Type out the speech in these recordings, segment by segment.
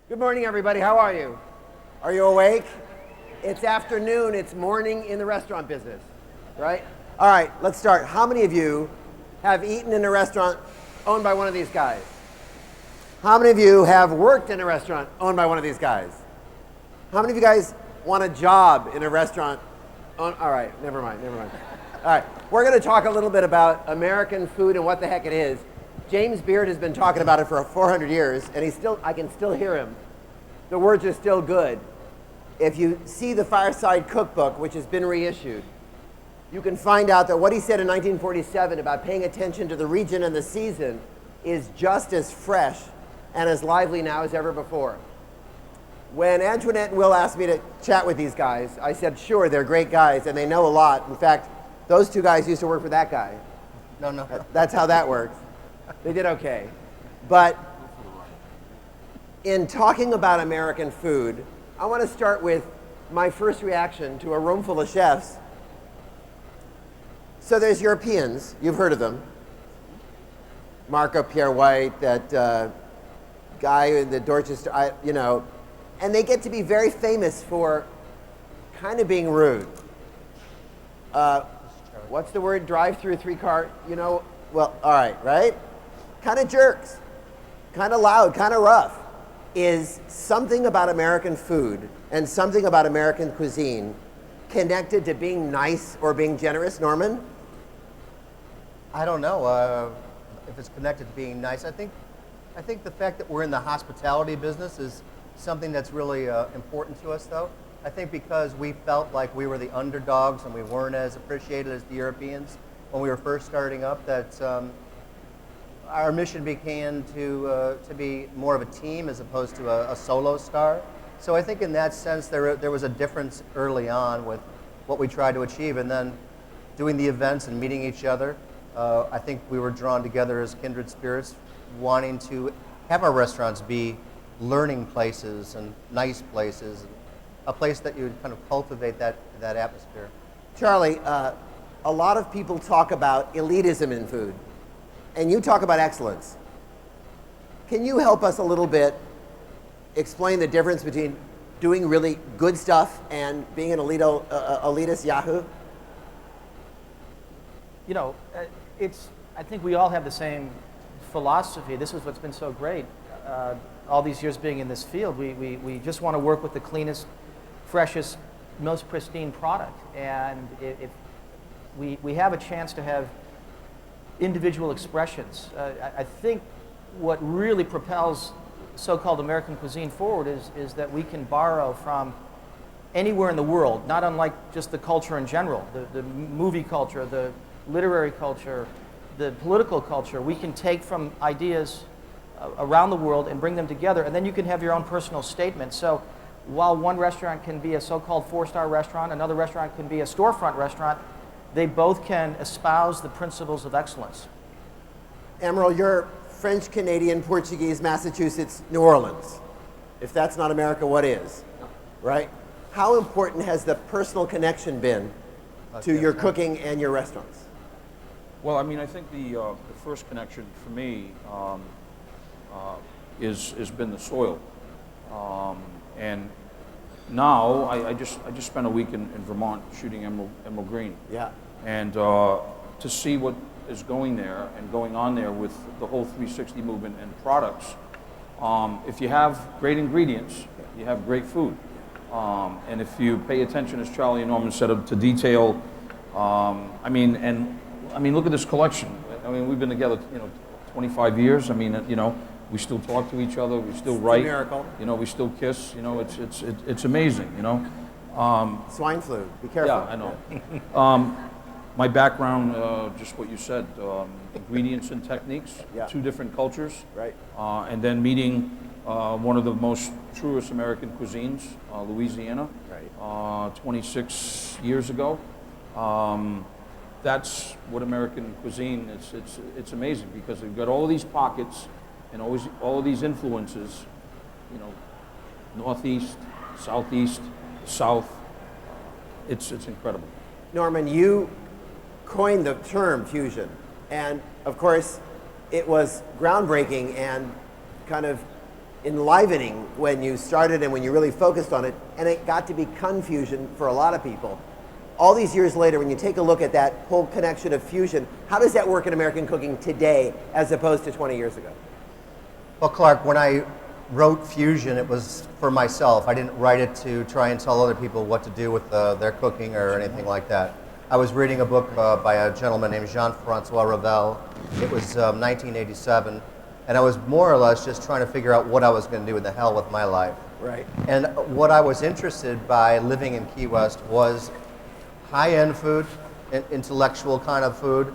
Good morning, everybody. How are you? Are you awake? It's afternoon. It's morning in the restaurant business, right? All right, let's start. How many of you have eaten in a restaurant owned by one of these guys? How many of you have worked in a restaurant owned by one of these guys? How many of you guys want a job in a restaurant? All right, never mind. All right, we're going to talk a little bit about American food and what the heck it is. James Beard has been talking about it for 400 years, and I can still hear him. The words are still good. If you see the Fireside Cookbook, which has been reissued, you can find out that what he said in 1947 about paying attention to the region and the season is just as fresh and as lively now as ever before. When Antoinette and Will asked me to chat with these guys, I said, sure, they're great guys, and they know a lot. In fact, those two guys used to work for that guy. No. That's how that works. They did okay. But in talking about American food, I want to start with my first reaction to a room full of chefs. So there's Europeans, you've heard of them. Marco Pierre White, that guy in the Dorchester, and they get to be very famous for kind of being rude. What's the word? Drive-through, three-car, well, all right? Kind of jerks, kind of loud, kind of rough. Is something about American food and something about American cuisine connected to being nice or being generous, Norman? I don't know if it's connected to being nice. I think the fact that we're in the hospitality business is something that's really important to us, though. I think because we felt like we were the underdogs and we weren't as appreciated as the Europeans when we were first starting up, that our mission became to be more of a team as opposed to a solo star. So I think in that sense there was a difference early on with what we tried to achieve, and then doing the events and meeting each other. I think we were drawn together as kindred spirits, wanting to have our restaurants be learning places and nice places, and a place that you would kind of cultivate that atmosphere. Charlie, a lot of people talk about elitism in food, and you talk about excellence. Can you help us a little bit explain the difference between doing really good stuff and being an elitist yahoo? I think we all have the same philosophy. This is what's been so great. All these years being in this field, we just want to work with the cleanest, freshest, most pristine product. And if we have a chance to have individual expressions. I think what really propels so-called American cuisine forward is that we can borrow from anywhere in the world, not unlike just the culture in general, the movie culture, the literary culture, the political culture. We can take from ideas around the world and bring them together, and then you can have your own personal statement. So while one restaurant can be a so-called four-star restaurant, another restaurant can be a storefront restaurant, they both can espouse the principles of excellence. Emeril, you're French, Canadian, Portuguese, Massachusetts, New Orleans. If that's not America, what is? Right? How important has the personal connection been to your cooking and your restaurants? Well, I think the first connection for me has been the soil, and now I just spent a week in Vermont shooting Emerald Green. Yeah. And to see what is going there and going on there with the whole 360 movement and products, if you have great ingredients, you have great food. And if you pay attention, as Charlie and Norman said, to detail, look at this collection. We've been together, 25 years. We still talk to each other. We still write. It's a miracle. We still kiss. It's amazing. Swine flu. Be careful. Yeah, I know. My background, just what you said, ingredients and techniques, Yeah. two different cultures, Right. And then meeting one of the most truest American cuisines, Louisiana, Right. 26 years ago. That's what American cuisine is. It's amazing because they've got all of these pockets and always all of these influences, northeast, southeast, south. It's incredible. Norman, you coined the term fusion, and of course, it was groundbreaking and kind of enlivening when you started and when you really focused on it, and it got to be confusion for a lot of people. All these years later, when you take a look at that whole connection of fusion, how does that work in American cooking today as opposed to 20 years ago? Well, Clark, when I wrote Fusion, it was for myself. I didn't write it to try and tell other people what to do with their cooking or anything like that. I was reading a book by a gentleman named Jean-Francois Revel. It was 1987, and I was more or less just trying to figure out what I was going to do in the hell with my life. Right. And what I was interested by living in Key West was high-end food, intellectual kind of food,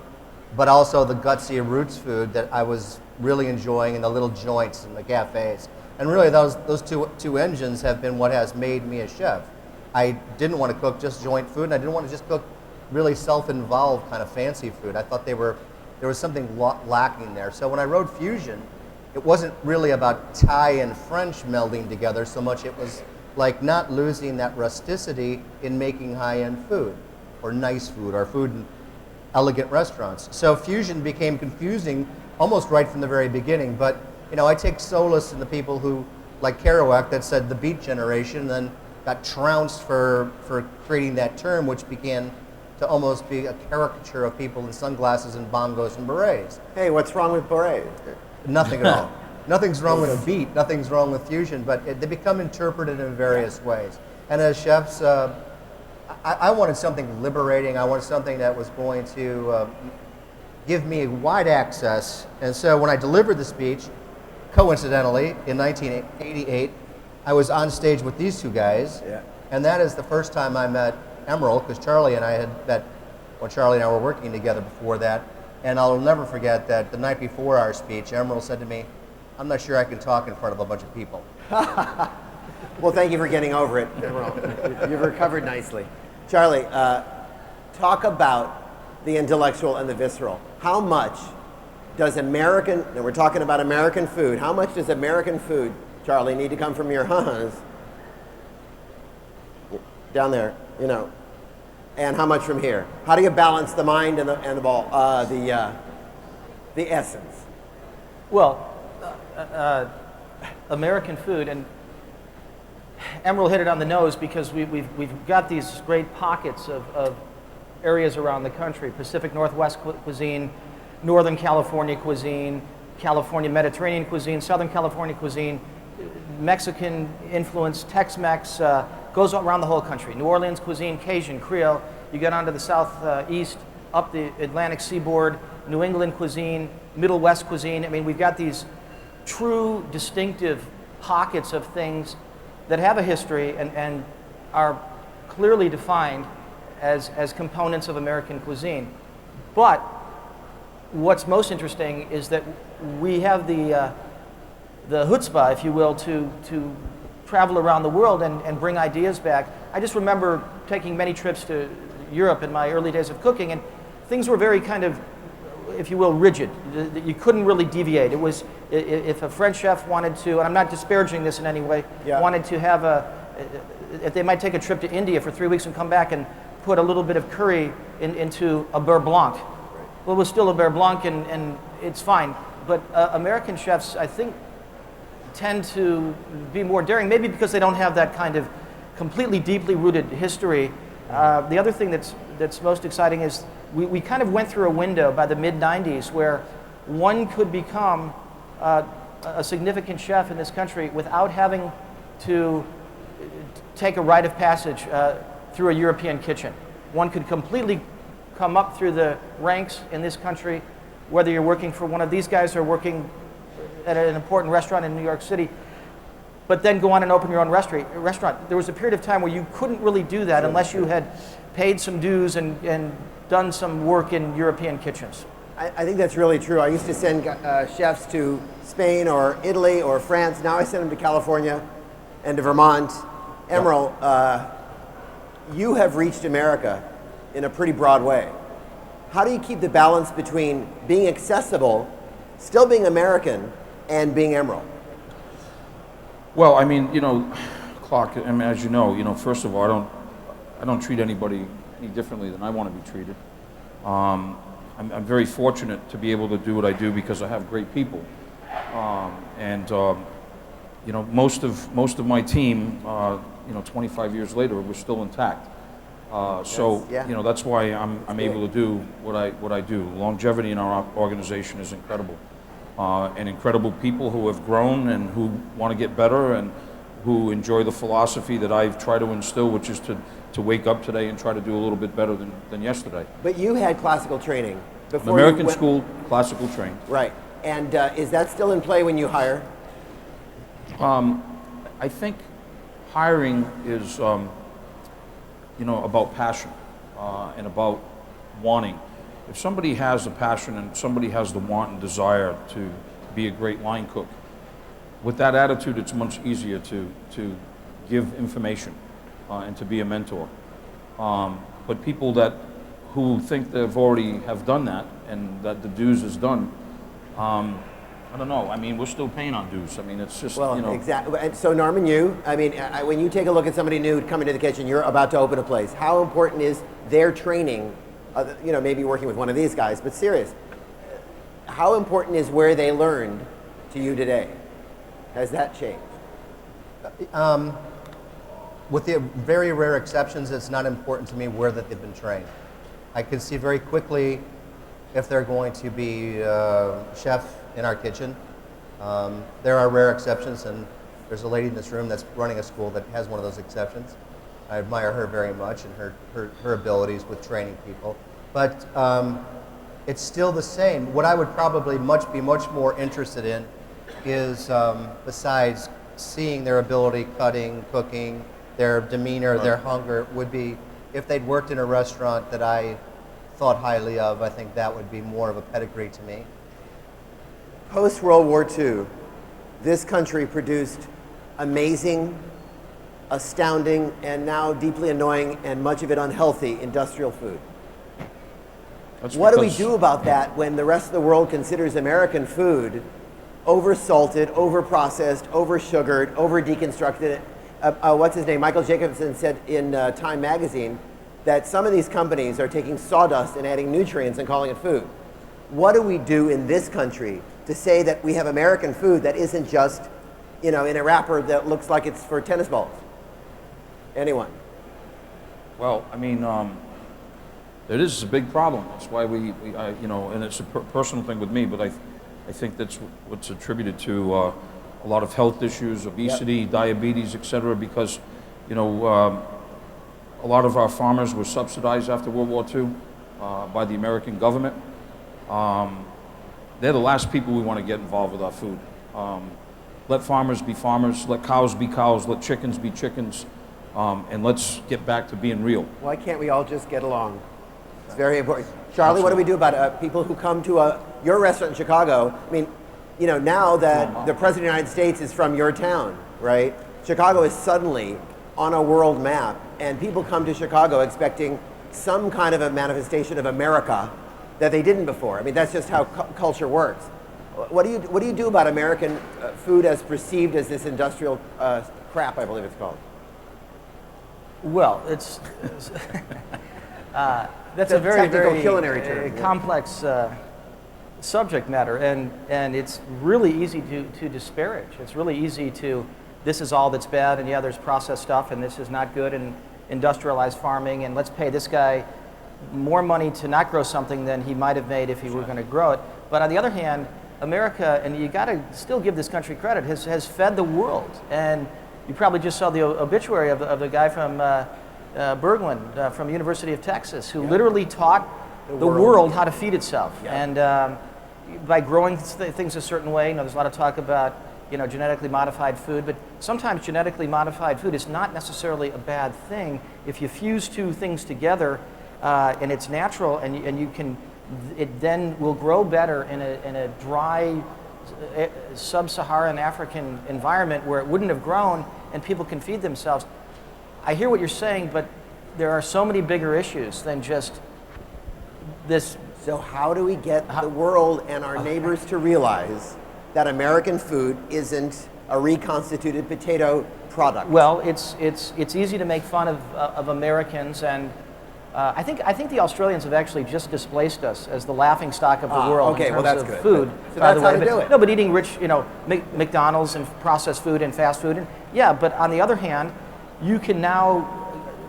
but also the gutsy roots food that I was really enjoying in the little joints and the cafes. And really those two engines have been what has made me a chef. I didn't want to cook just joint food, and I didn't want to just cook really self-involved kind of fancy food. I thought there was something lacking there. So when I wrote Fusion, it wasn't really about Thai and French melding together so much. It was like not losing that rusticity in making high-end food or nice food or food in elegant restaurants. So Fusion became confusing almost right from the very beginning. But I take solace in the people who, like Kerouac, that said the Beat Generation, and then got trounced for creating that term, which began to almost be a caricature of people in sunglasses and bongos and berets. Hey, what's wrong with berets? Nothing at all. Nothing's wrong with a beat, nothing's wrong with fusion, but they become interpreted in various ways. And as chefs, I wanted something liberating. I wanted something that was going to give me wide access. And so when I delivered the speech, coincidentally, in 1988, I was on stage with these two guys. Yeah. And that is the first time I met Emeril, because Charlie and I had met when Charlie and I were working together before that. And I'll never forget that the night before our speech, Emeril said to me, "I'm not sure I can talk in front of a bunch of people." Well, thank you for getting over it, Emeril. You've recovered nicely. Charlie, talk about the intellectual and the visceral. How much does we're talking about American food, how much does American food, Charlie, need to come from your huns down there, and how much from here? How do you balance the mind and the ball, the essence? Well, American food, and Emeril hit it on the nose, because we've got these great pockets of areas around the country: Pacific Northwest cuisine, Northern California cuisine, California Mediterranean cuisine, Southern California cuisine, Mexican influence, Tex-Mex, goes around the whole country. New Orleans cuisine, Cajun, Creole. You get onto the southeast, up the Atlantic seaboard, New England cuisine, Middle West cuisine. I mean, we've got these true distinctive pockets of things that have a history and are clearly defined as components of American cuisine. But what's most interesting is that we have the chutzpah, if you will, to travel around the world and bring ideas back. I just remember taking many trips to Europe in my early days of cooking, and things were very kind of, if you will, rigid. You couldn't really deviate. It was, if a French chef wanted to, and I'm not disparaging this in any way, wanted to have if they might take a trip to India for 3 weeks and come back and put a little bit of curry into a beurre blanc. Well, it was still a beurre blanc, and it's fine. But American chefs, I think, tend to be more daring, maybe because they don't have that kind of completely deeply rooted history. The other thing that's most exciting is we kind of went through a window by the mid-90s where one could become a significant chef in this country without having to take a rite of passage through a European kitchen. One could completely come up through the ranks in this country, whether you're working for one of these guys or working at an important restaurant in New York City, but then go on and open your own restaurant. There was a period of time where you couldn't really do that unless you had paid some dues and done some work in European kitchens. I think that's really true. I used to send chefs to Spain or Italy or France. Now I send them to California and to Vermont. Emeril, you have reached America in a pretty broad way. How do you keep the balance between being accessible, still being American, and being Emeril? Well, I mean, Clark, I mean, as you know, first of all, I don't treat anybody any differently than I want to be treated. I'm very fortunate to be able to do what I do because I have great people. most of my team, 25 years later, was still intact. So yeah. that's why I'm able to do what I do. Longevity in our organization is incredible, and incredible people who have grown and who want to get better and who enjoy the philosophy that I've tried to instill, which is to wake up today and try to do a little bit better than yesterday. But you had classical training before. American school, classical trained. Right. And is that still in play when you hire? I think hiring is, about passion and about wanting. If somebody has a passion and somebody has the want and desire to be a great line cook, with that attitude, it's much easier to give information and to be a mentor. But people who think they've already have done that and that the dues is done, I don't know. I mean, we're still paying on dues. I mean, it's just, Exactly. And so Norman, when you take a look at somebody new coming to the kitchen, you're about to open a place. How important is their training, maybe working with one of these guys, but serious. How important is where they learned to you today? Has that changed? With the very rare exceptions, it's not important to me where that they've been trained. I can see very quickly if they're going to be chef in our kitchen. There are rare exceptions, and there's a lady in this room that's running a school that has one of those exceptions. I admire her very much and her abilities with training people. But it's still the same. What I would probably be much more interested in is, besides seeing their ability, cutting, cooking, their demeanor, their hunger, would be if they'd worked in a restaurant that I thought highly of. I think that would be more of a pedigree to me. Post-World War II, this country produced amazing, astounding, and now deeply annoying and much of it unhealthy industrial food. What do we do about that when the rest of the world considers American food over-salted, over-processed, over-sugared, over-deconstructed? What's his name? Michael Jacobson said in Time magazine that some of these companies are taking sawdust and adding nutrients and calling it food. What do we do in this country to say that we have American food that isn't just, in a wrapper that looks like it's for tennis balls? Anyone? Well, I mean, it is a big problem. That's why and it's a personal thing with me, but I think that's what's attributed to a lot of health issues, obesity, diabetes, et cetera, because, a lot of our farmers were subsidized after World War II by the American government. They're the last people we want to get involved with our food. Let farmers be farmers, let cows be cows, let chickens be chickens, and let's get back to being real. Why can't we all just get along? It's very important. Charlie, what do we do about people who come to your restaurant in Chicago? I mean, now that the President of the United States is from your town, right? Chicago is suddenly on a world map, and people come to Chicago expecting some kind of a manifestation of America that they didn't before. I mean, that's just how culture works. What do you do about American food as perceived as this industrial crap, I believe it's called? Well, that's a very, very culinary term, complex subject matter, and it's really easy to disparage. It's really easy to, this is all that's bad, and yeah, there's processed stuff, and this is not good, and industrialized farming, and let's pay this guy more money to not grow something than he might have made if he were going to grow it. But on the other hand, America, and you got to still give this country credit, has fed the world. And you probably just saw the obituary of the guy from Berglund, from University of Texas, who literally taught the world how to feed itself. And by growing things a certain way, there's a lot of talk about genetically modified food, but sometimes genetically modified food is not necessarily a bad thing if you fuse two things together. And it's natural, and it then will grow better in a dry sub-Saharan African environment where it wouldn't have grown, and people can feed themselves. I hear what you're saying, but there are so many bigger issues than just this. So how do we get the world and our neighbors to realize that American food isn't a reconstituted potato product? Well, it's easy to make fun of Americans, and I think the Australians have actually just displaced us as the laughing stock of the world okay, in well, terms that's of good. food. So by that's the way. how to do it. No, but eating rich, McDonald's and processed food and fast food, and yeah. But on the other hand, you can now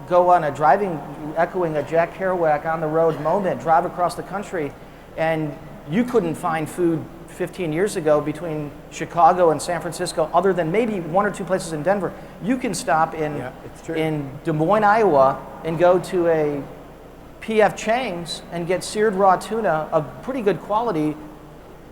go on a echoing a Jack Kerouac on the road moment, drive across the country, and you couldn't find food 15 years ago between Chicago and San Francisco, other than maybe 1 or 2 places in Denver. You can stop in Des Moines, Iowa, and go to a P.F. Chang's and get seared raw tuna of pretty good quality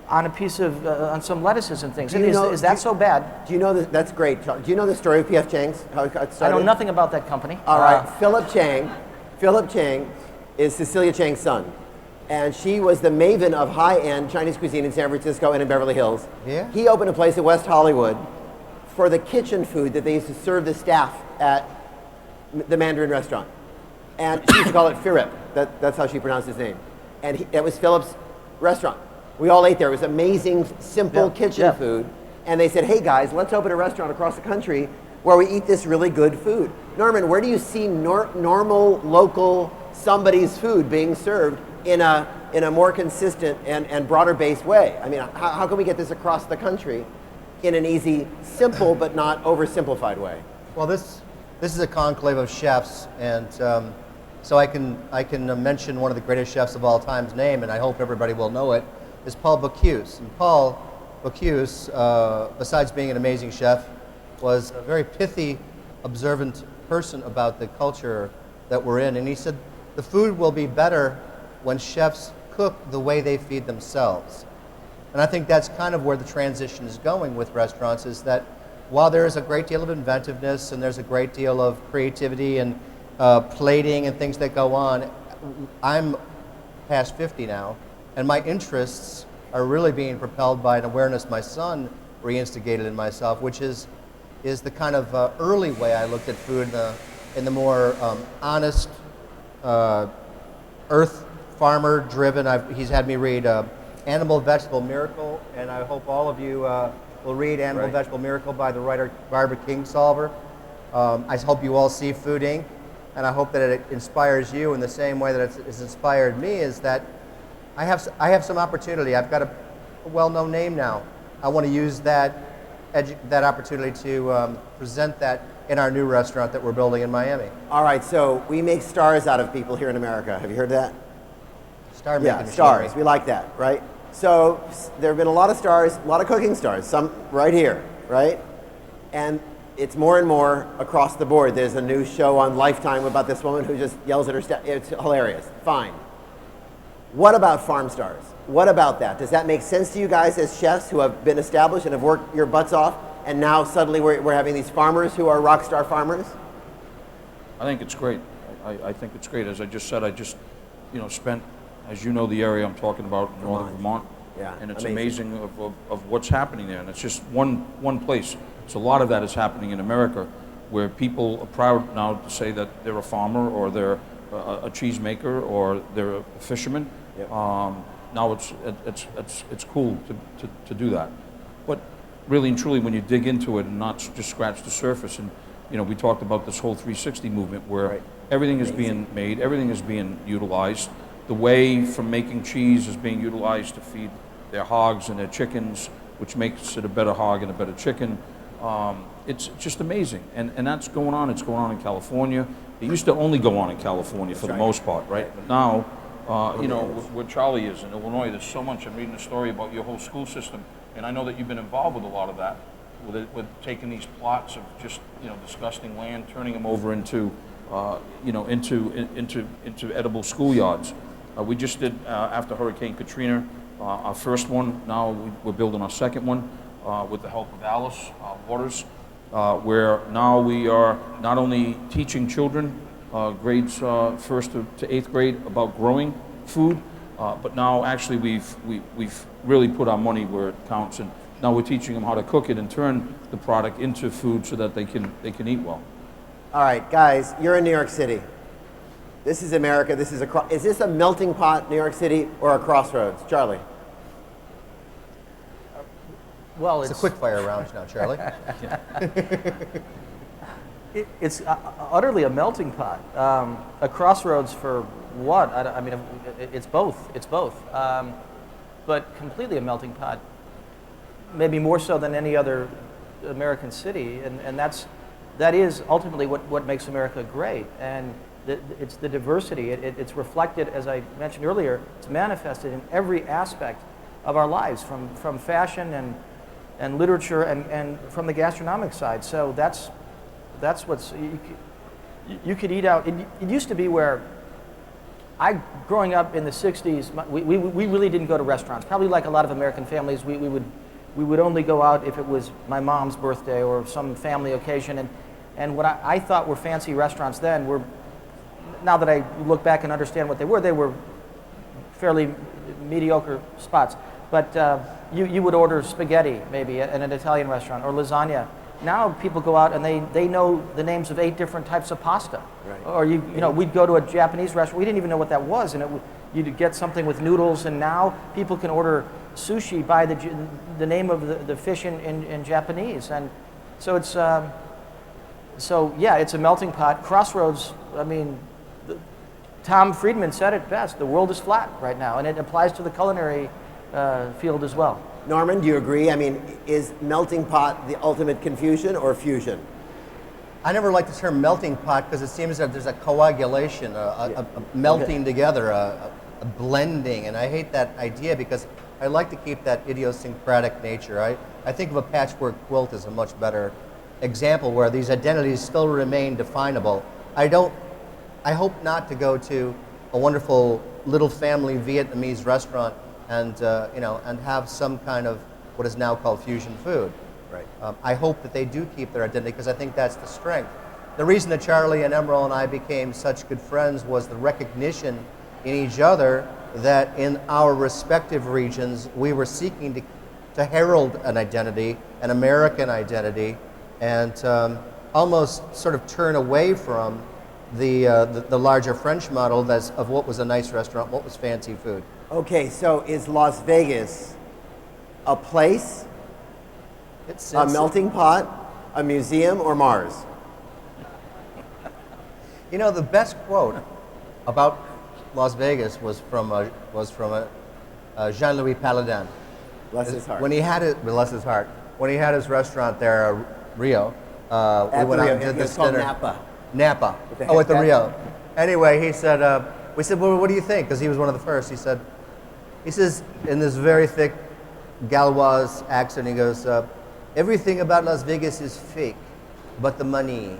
on a piece of on some lettuces and things. Is that so bad? Do you know that? That's great. Do you know the story of P.F. Chang's? How it got started? I know nothing about that company. All right, Philip Chang is Cecilia Chang's son. And she was the maven of high-end Chinese cuisine in San Francisco and in Beverly Hills. Yeah. He opened a place in West Hollywood for the kitchen food that they used to serve the staff at the Mandarin restaurant. And she used to call it Firip. That's how she pronounced his name. And it was Philip's restaurant. We all ate there. It was amazing, simple kitchen food. And they said, hey guys, let's open a restaurant across the country where we eat this really good food. Norman, where do you see normal, local, somebody's food being served in a more consistent and broader based way? I mean, how can we get this across the country in an easy, simple, but not oversimplified way? Well, this is a conclave of chefs, and so I can mention one of the greatest chefs of all time's name, and I hope everybody will know it, is Paul Bocuse. And Paul Bocuse, besides being an amazing chef, was a very pithy, observant person about the culture that we're in, and he said, the food will be better when chefs cook the way they feed themselves. And I think that's kind of where the transition is going with restaurants, is that while there is a great deal of inventiveness and there's a great deal of creativity and plating and things that go on, I'm past 50 now, and my interests are really being propelled by an awareness my son reinstigated in myself, which is the kind of early way I looked at food in the more honest, earth farmer driven. He's had me read Animal Vegetable Miracle, and I hope all of you will read Animal Vegetable Miracle by the writer Barbara Kingsolver. I hope you all see Food Inc., and I hope that it inspires you in the same way that it's inspired me, is that I have some opportunity. I've got a well-known name now. I want to use that opportunity to present that in our new restaurant that we're building in Miami. All right, so we make stars out of people here in America. Have you heard that? Star making Yeah, stars. machinery. We like that, right? So there have been a lot of stars, a lot of cooking stars, some right here, right? And it's more and more across the board. There's a new show on Lifetime about this woman who just yells at her staff. It's hilarious. Fine. What about farm stars? What about that? Does that make sense to you guys as chefs who have been established and have worked your butts off, and now suddenly we're having these farmers who are rock star farmers? I think it's great. I think it's great. As I just said, I just spent, as you know, the area I'm talking about, northern Vermont. Yeah, and it's amazing. of what's happening there. And it's just one place. So a lot of that is happening in America, where people are proud now to say that they're a farmer, or they're a cheesemaker, or they're a fisherman. Yep. Now it's cool to do that. But really and truly, when you dig into it and not just scratch the surface, and we talked about this whole 360 movement, where everything is being made, everything is being utilized. The whey from making cheese is being utilized to feed their hogs and their chickens, which makes it a better hog and a better chicken. It's just amazing, and that's going on. It's going on in California. It used to only go on in California for the most part, right? But now, where Charlie is in Illinois, there's so much. I'm reading a story about your whole school system, and I know that you've been involved with a lot of that, with taking these plots of just disgusting land, turning them over into into edible schoolyards. We just did after Hurricane Katrina our first one. Now we're building our second one with the help of Alice Waters, where now we are not only teaching children grades 1st to 8th grade about growing food, but now actually we've really put our money where it counts, and now we're teaching them how to cook it and turn the product into food so that they can eat well. All right, guys, you're in New York City. This is America. Is this a melting pot, New York City, or a crossroads? Charlie? Well, It's a quick fire round now, Charlie. It's utterly a melting pot. A crossroads for what? I mean, it's both. It's both. But completely a melting pot. Maybe more so than any other American city, and that is ultimately what makes America great. And it's the diversity. It's reflected, as I mentioned earlier. It's manifested in every aspect of our lives, from fashion and literature and from the gastronomic side. So that's what's you could eat out. It used to be where growing up in the '60s, we really didn't go to restaurants. Probably like a lot of American families, we would only go out if it was my mom's birthday or some family occasion. And what I thought were fancy restaurants then were, now that I look back and understand what they were fairly mediocre spots. But you would order spaghetti maybe at an Italian restaurant, or lasagna. Now people go out and they know the names of 8 different types of pasta. Right. Or we'd go to a Japanese restaurant. We didn't even know what that was, and you'd get something with noodles. And now people can order sushi by the name of the fish in Japanese. And so it's it's a melting pot. Crossroads. I mean, Tom Friedman said it best. The world is flat right now, and it applies to the culinary field as well. Norman, do you agree? I mean, is melting pot the ultimate confusion or fusion? I never like the term melting pot because it seems that there's a coagulation, a melting together, a blending, and I hate that idea because I like to keep that idiosyncratic nature. I think of a patchwork quilt as a much better example where these identities still remain definable. I hope not to go to a wonderful little family Vietnamese restaurant and and have some kind of what is now called fusion food. Right. I hope that they do keep their identity because I think that's the strength. The reason that Charlie and Emeril and I became such good friends was the recognition in each other that in our respective regions we were seeking to herald an identity, an American identity, and almost sort of turn away from the larger French model of what was a nice restaurant, what was fancy food. Okay, so is Las Vegas a place, a melting pot, a museum, or Mars? You know, the best quote about Las Vegas was from Jean-Louis Paladin. Bless his heart. Bless his heart. When he had his restaurant there, Rio, At we went the out Rio, and did it this was called dinner. Napa. Napa. At the Rio. Anyway, he said, we said, well, what do you think? Because he was one of the first. He says, in this very thick Gauloise accent, he goes, everything about Las Vegas is fake, but the money.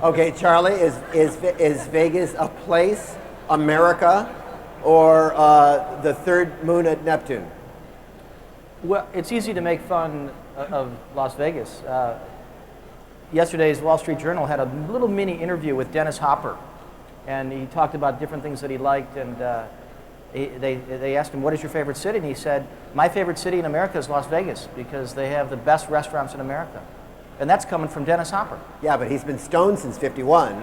Okay, Charlie, is Vegas a place, America, or the third moon at Neptune? Well, it's easy to make fun of Las Vegas. Yesterday's Wall Street Journal had a little mini interview with Dennis Hopper, and he talked about different things that he liked, and they asked him, what is your favorite city? And he said, my favorite city in America is Las Vegas because they have the best restaurants in America. And that's coming from Dennis Hopper. Yeah, but he's been stoned since '51.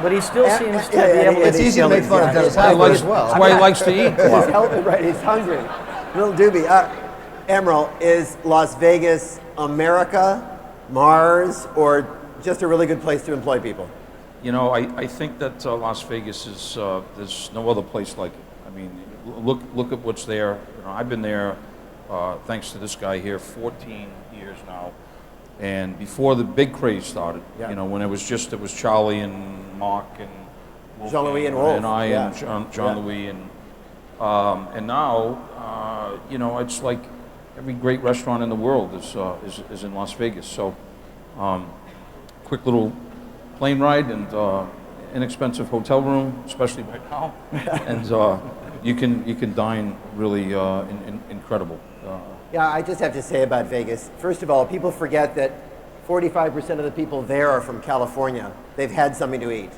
But he still seems to be able to... It's easy to make fun of Dennis Hopper as well. That's why he likes to eat. He's healthy, right? He's hungry. Little doobie. Emeril, is Las Vegas America, Mars, or just a really good place to employ people? You know, I think that Las Vegas is, there's no other place like it. I mean, look at what's there. You know, I've been there, thanks to this guy here, 14 years now. And before the big craze started, you know, when it was Charlie and Mark and Jean-Louis and Wolf. And I and Jean-Louis and now, you know, it's like every great restaurant in the world is in Las Vegas. So, quick little plane ride and inexpensive hotel room, especially right now, and you can dine really incredible. Yeah, I just have to say about Vegas, first of all, people forget that 45% of the people there are from California. They've had something to eat,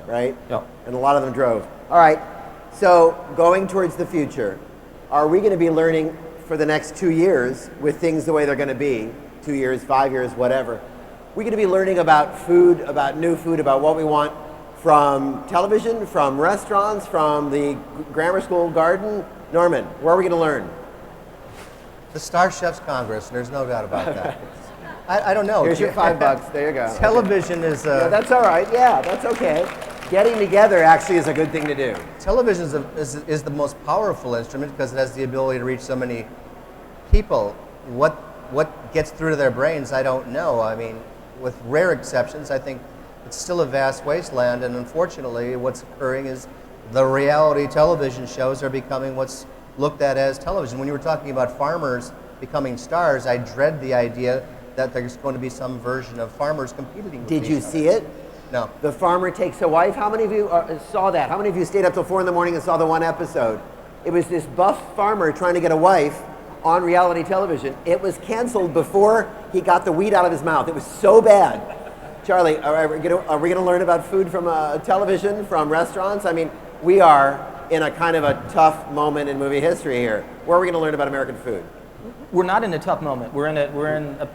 right? Yeah. And a lot of them drove. All right, so going towards the future, are we going to be learning for the next 2 years with things the way they're going to be, 2 years, 5 years, whatever? We're going to be learning about food, about new food, about what we want from television, from restaurants, from the grammar school garden. Norman, where are we going to learn? The StarChefs Congress, there's no doubt about that. I don't know. Here's your $5. There you go. Television is Yeah, that's all right. Yeah, that's okay. Getting together actually is a good thing to do. television is the most powerful instrument because it has the ability to reach so many people. What gets through to their brains, I don't know. I mean, with rare exceptions, I think it's still a vast wasteland, and unfortunately, what's occurring is the reality television shows are becoming what's looked at as television. When you were talking about farmers becoming stars, I dread the idea that there's going to be some version of farmers competing with Did each you other. see it? No. The farmer takes a wife. How many of you saw that? How many of you stayed up till 4 in the morning and saw the one episode? It was this buff farmer trying to get a wife on reality television. It was canceled before he got the weed out of his mouth. It was so bad. Charlie, are we going to learn about food from television, from restaurants? I mean, we are in a kind of a tough moment in movie history here. Where are we going to learn about American food? We're not in a tough moment. We're in a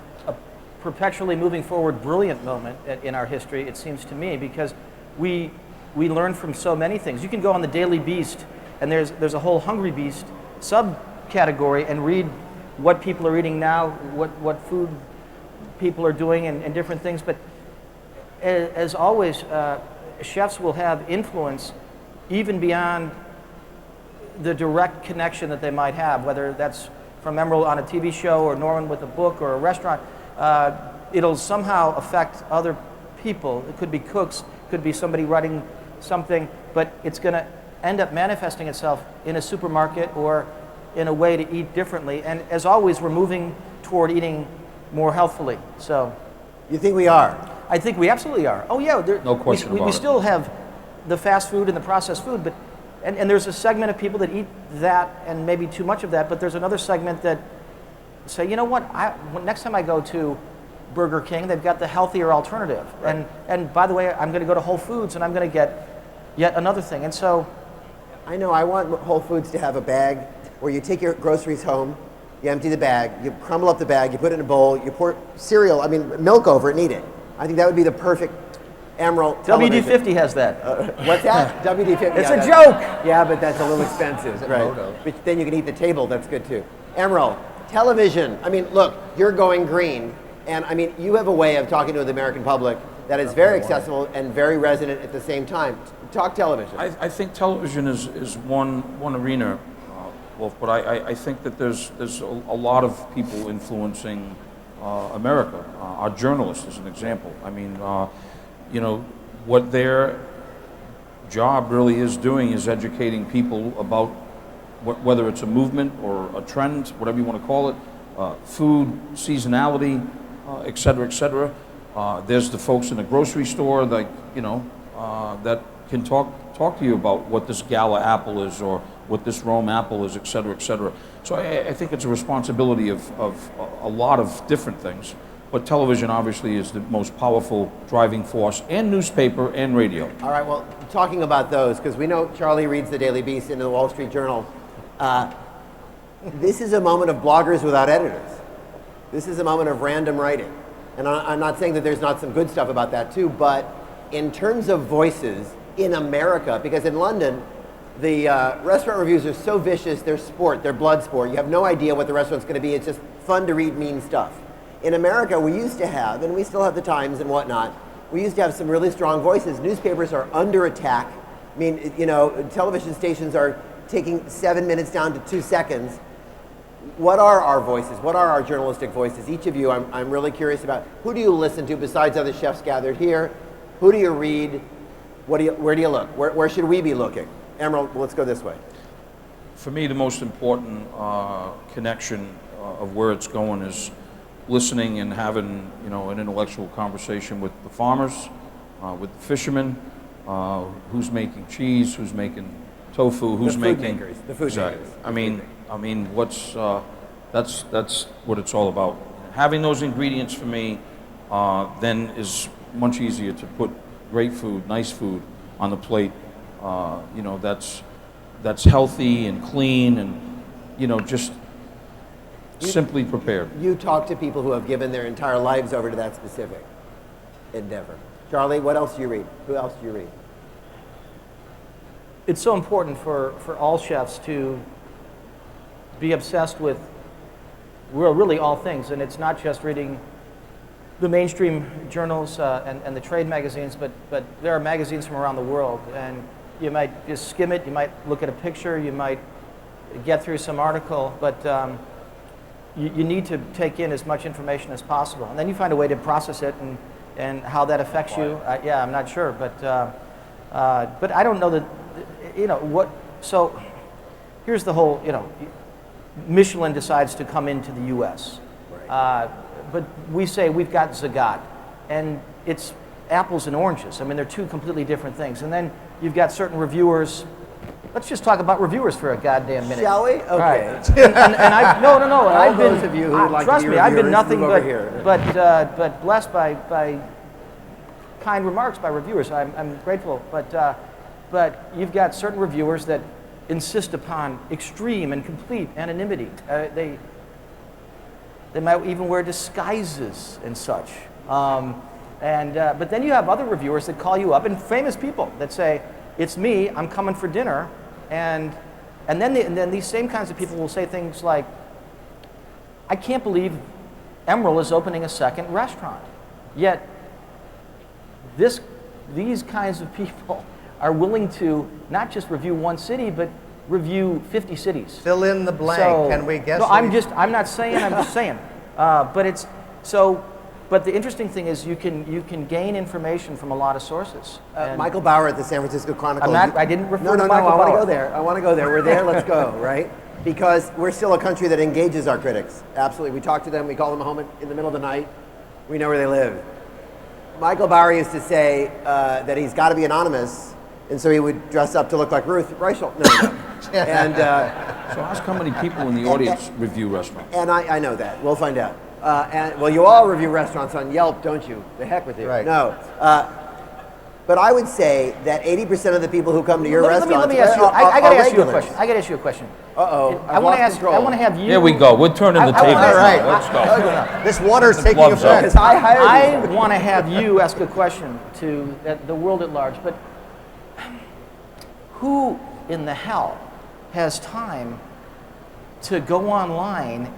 perpetually moving forward, brilliant moment in our history, it seems to me, because we learn from so many things. You can go on the Daily Beast, and there's a whole Hungry Beast subcategory, and read what people are eating now, what food people are doing, and different things. But as always, chefs will have influence even beyond the direct connection that they might have, whether that's from Emeril on a TV show or Norman with a book or a restaurant. It'll somehow affect other people. It could be cooks, could be somebody writing something, but it's going to end up manifesting itself in a supermarket or in a way to eat differently. And as always, we're moving toward eating more healthfully. So, You think we are? I think we absolutely are. Oh yeah, No question about we it. still have the fast food and the processed food, but and there's a segment of people that eat that and maybe too much of that, but there's another segment that say, you know what, next time I go to Burger King, they've got the healthier alternative. Right. And by the way, I'm going to go to Whole Foods and I'm going to get yet another thing. And so, I know, I want Whole Foods to have a bag where you take your groceries home, you empty the bag, you crumble up the bag, you put it in a bowl, you pour milk over it and eat it. I think that would be the perfect Emeril television. WD-50 has that. What's that? WD-50. It's yeah, a that's- joke. Yeah, but that's a little expensive. Right. Moto? But then you can eat the table. That's good too. Emeril, television. I mean, look, you're going green. And I mean, you have a way of talking to the American public that is very accessible and very resonant at the same time. Talk television. I think television is one arena, Wolf, but I think that there's a lot of people influencing America. Our journalists, as an example. I mean, you know, what their job really is doing is educating people about whether it's a movement or a trend, whatever you want to call it, food, seasonality, et cetera, et cetera. There's the folks in the grocery store, like, you know, that can talk to you about what this Gala apple is or what this Rome apple is, et cetera, et cetera. So I think it's a responsibility of a lot of different things. But television obviously is the most powerful driving force, and newspaper and radio. All right, well, talking about those, because we know Charlie reads the Daily Beast and the Wall Street Journal. This is a moment of bloggers without editors. This is a moment of random writing. And I'm not saying that there's not some good stuff about that too, but in terms of voices in America, because in London, the restaurant reviews are so vicious, they're sport, they're blood sport. You have no idea what the restaurant's going to be. It's just fun to read mean stuff. In America, we used to have, and we still have the Times and whatnot, we used to have some really strong voices. Newspapers are under attack. I mean, you know, television stations are taking 7 minutes down to 2 seconds. What are our voices? What are our journalistic voices? Each of you, I'm really curious about. Who do you listen to besides other chefs gathered here? Who do you read? Where do you look? Where should we be looking? Emeril, let's go this way. For me, the most important connection of where it's going is listening and having, you know, an intellectual conversation with the farmers, with the fishermen, who's making cheese, who's making tofu, who's The food making makers, the food Exactly. makers. I mean, what's that's what it's all about. Having those ingredients for me then is much easier to put great food, nice food on the plate. You know, that's healthy and clean and, you know, just simply prepared. You talk to people who have given their entire lives over to that specific endeavor. Charlie, what else do you read? Who else do you read? it's so important for all chefs to be obsessed with really all things, and it's not just reading the mainstream journals and the trade magazines, but there are magazines from around the world, and you might just skim it, you might look at a picture, you might get through some article, but you need to take in as much information as possible, and then you find a way to process it and how that affects you. Yeah, I'm not sure, but I don't know that, what. So here's the whole, Michelin decides to come into the U.S. Right. But we say we've got Zagat, and it's apples and oranges. I mean, they're two completely different things. And then you've got certain reviewers. Let's just talk about reviewers for a goddamn minute. Shall we? Okay. All right. and I no. I've been, those of you who would like to trust be me, I've been reviewers, nothing move over here. but blessed by kind remarks by reviewers. I'm grateful. But you've got certain reviewers that insist upon extreme and complete anonymity. They might even wear disguises and such. But then you have other reviewers that call you up, and famous people that say, "It's me. I'm coming for dinner," and then these same kinds of people will say things like, "I can't believe Emeril is opening a second restaurant," yet these kinds of people are willing to not just review one city, but review 50 cities. Fill in the blank. So, Can we guess? No, I'm not saying. I'm just saying. But it's so. But the interesting thing is, you can gain information from a lot of sources. Michael Bauer at the San Francisco Chronicle. I didn't refer to No, Michael I want to Bauer. go there. I want to go there. We're there. Let's go. Right? Because we're still a country that engages our critics. Absolutely. We talk to them. We call them home in the middle of the night. We know where they live. Michael Bauer used to say that he's got to be anonymous, and so he would dress up to look like Ruth Reichel. No. And So ask how many people in the audience review restaurants. and I know that. We'll find out. Well, you all review restaurants on Yelp, don't you? The heck with you. Right. No. But I would say that 80% of the people who come to your Let restaurants me ask you. are I got to ask you a regulars. question. I got to ask you a question. Uh-oh. I want to ask. Control. I want to have you. Here we go. We're turning the I tables. wanna- All right. Let's go. This water's taking gloves effect. Because I hired I want to have you ask a question to the world at large. But who in the hell has time to go online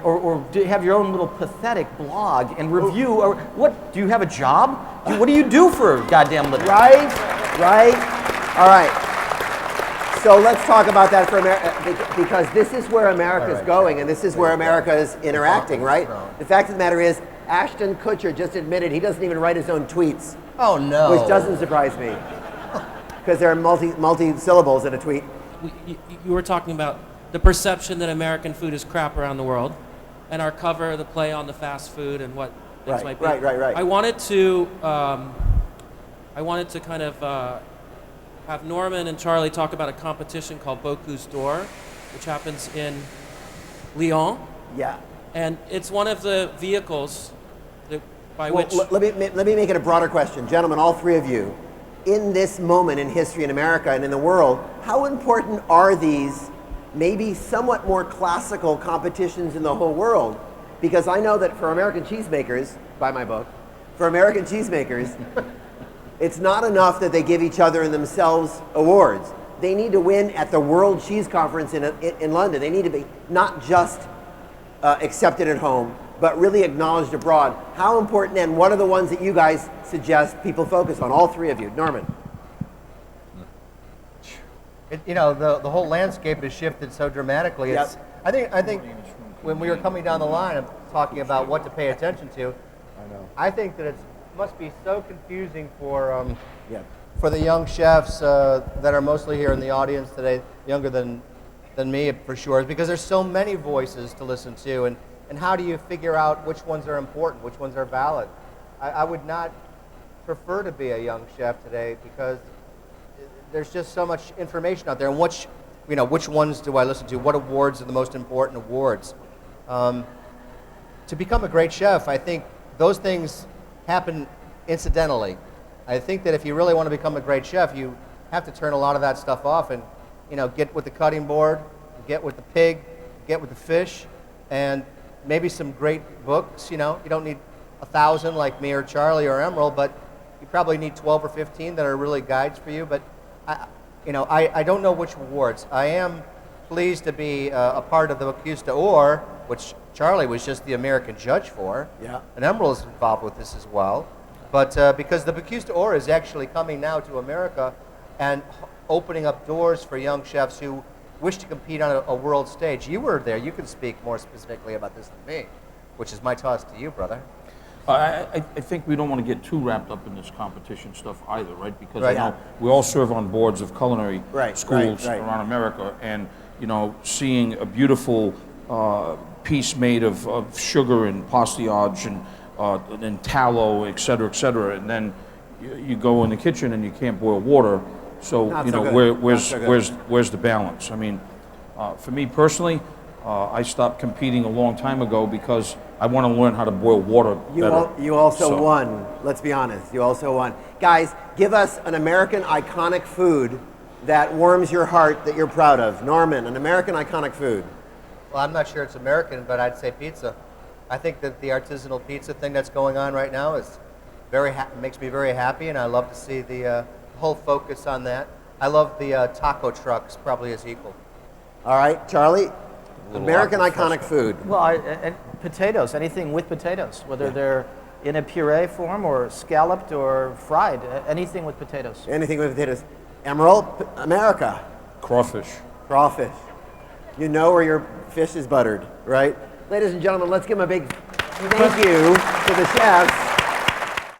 or have your own little pathetic blog and review? Or what? Do you have a job? What do you do for a goddamn living? Right. All right. So let's talk about that for America, because this is where America's going, and this is where America is interacting, right? The fact of the matter is, Ashton Kutcher just admitted he doesn't even write his own tweets, Oh no. which doesn't surprise me, because there are multi-syllables in a tweet. You were talking about the perception that American food is crap around the world, and our cover, the play on the fast food and what things might be. Right. I wanted to kind of have Norman and Charlie talk about a competition called Bocu's Door, which happens in Lyon, Yeah. and it's one of the vehicles by Well, which. let me make it a broader question. Gentlemen, all three of you, in this moment in history in America and in the world, how important are these maybe somewhat more classical competitions in the whole world? Because I know that for American cheesemakers, buy my book, for American cheesemakers, it's not enough that they give each other and themselves awards. They need to win at the World Cheese Conference in London. They need to be not just accepted at home, but really acknowledged abroad. How important, and what are the ones that you guys suggest people focus on? All three of you. Norman. The whole landscape has shifted so dramatically. Yep. I think when we were coming down the line of talking about what to pay attention to, I think that it must be so confusing for the young chefs that are mostly here in the audience today, younger than me for sure, is because there's so many voices to listen to, and how do you figure out which ones are important, which ones are valid? I would not prefer to be a young chef today because there's just so much information out there, and which ones do I listen to? What awards are the most important awards? To become a great chef, I think those things happen incidentally. I think that if you really want to become a great chef, you have to turn a lot of that stuff off and get with the cutting board, get with the pig, get with the fish, and maybe some great books. You don't need 1,000 like me or Charlie or Emeril, but you probably need 12 or 15 that are really guides for you. But I don't know which awards. I am pleased to be a part of the Bocuse d'Or, which Charlie was just the American judge for. Yeah. And Emeril is involved with this as well. But because the Bocuse d'Or is actually coming now to America and opening up doors for young chefs who wish to compete on a world stage. You were there. You can speak more specifically about this than me, which is my toss to you, brother. I think we don't want to get too wrapped up in this competition stuff either, right? Because Right. you know, we all serve on boards of culinary schools right. around America, and you know, seeing a beautiful piece made of sugar and pastillage and tallow, et cetera, and then you go in the kitchen and you can't boil water. So Not you so know, good. where's the balance? I mean, for me personally, I stopped competing a long time ago because I want to learn how to boil water better. You also So- won. Let's be honest. You also won. Guys, give us an American iconic food that warms your heart that you're proud of. Norman, an American iconic food. Well, I'm not sure it's American, but I'd say pizza. I think that the artisanal pizza thing that's going on right now is makes me very happy, and I love to see the whole focus on that. I love the taco trucks, probably as equal. All right, Charlie, little American awkward iconic food. Well, and potatoes, anything with potatoes, whether they're in a puree form or scalloped or fried, anything with potatoes. Anything with potatoes. Emeril, America, Crawfish. crawfish. You know where your fish is buttered, right? Ladies and gentlemen, let's give them a big thank you to the chefs.